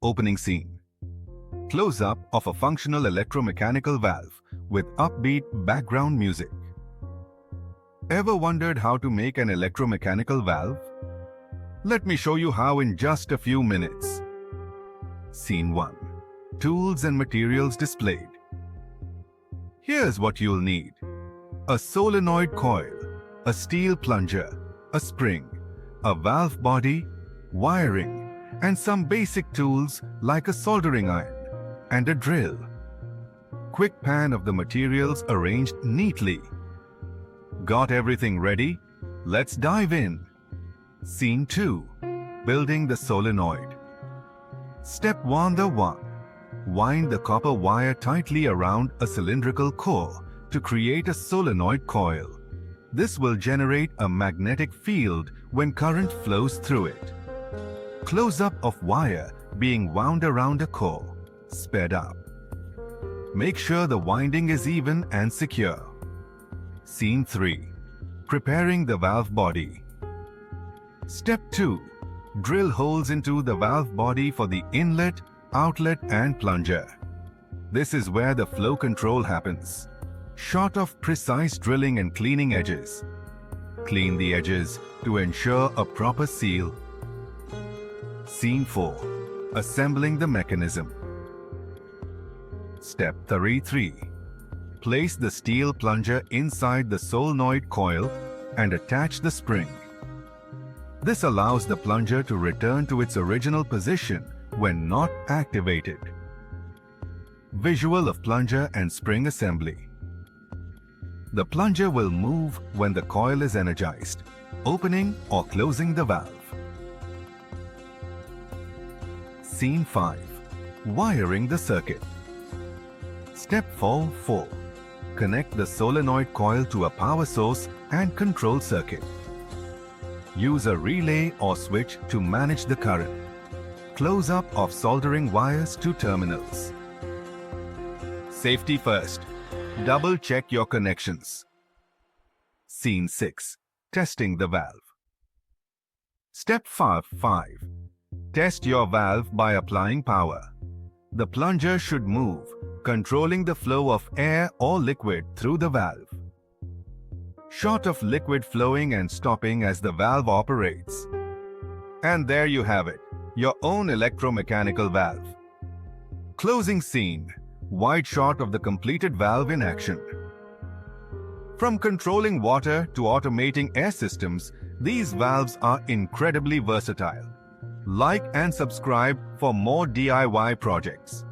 Opening scene. Close-up of a functional electromechanical valve with upbeat background music. Ever wondered how to make an electromechanical valve? Let me show you how in just a few minutes. Scene 1. Tools and materials displayed. Here's what you'll need. A solenoid coil, a steel plunger, a spring, a valve body, wiring, and some basic tools like a soldering iron and a drill. Quick pan of the materials arranged neatly. Got everything ready? Let's dive in. Scene 2. Building the solenoid. Step 1. Wind the copper wire tightly around a cylindrical core to create a solenoid coil. This will generate a magnetic field when current flows through it. Close-up of wire being wound around a core, sped up. Make sure the winding is even and secure. Scene 3. Preparing the valve body. Step 2. Drill holes into the valve body for the inlet, outlet and plunger. This is where the flow control happens. Short of precise drilling and cleaning edges. Clean the edges to ensure a proper seal. Scene 4. Assembling the mechanism. Step 33. Place the steel plunger inside the solenoid coil and attach the spring. This allows the plunger to return to its original position when not activated. Visual of plunger and spring assembly. The plunger will move when the coil is energized, opening or closing the valve. Scene 5. Wiring the circuit. Step 4. Connect the solenoid coil to a power source and control circuit. Use a relay or switch to manage the current. Close-up of soldering wires to terminals. Safety first. Double-check your connections. Scene 6. Testing the valve. Step 5. Test your valve by applying power. The plunger should move, controlling the flow of air or liquid through the valve. Short of liquid flowing and stopping as the valve operates. And there you have it, your own electromechanical valve. Closing scene. Wide shot of the completed valve in action. From controlling water to automating air systems, these valves are incredibly versatile. Like and subscribe for more DIY projects.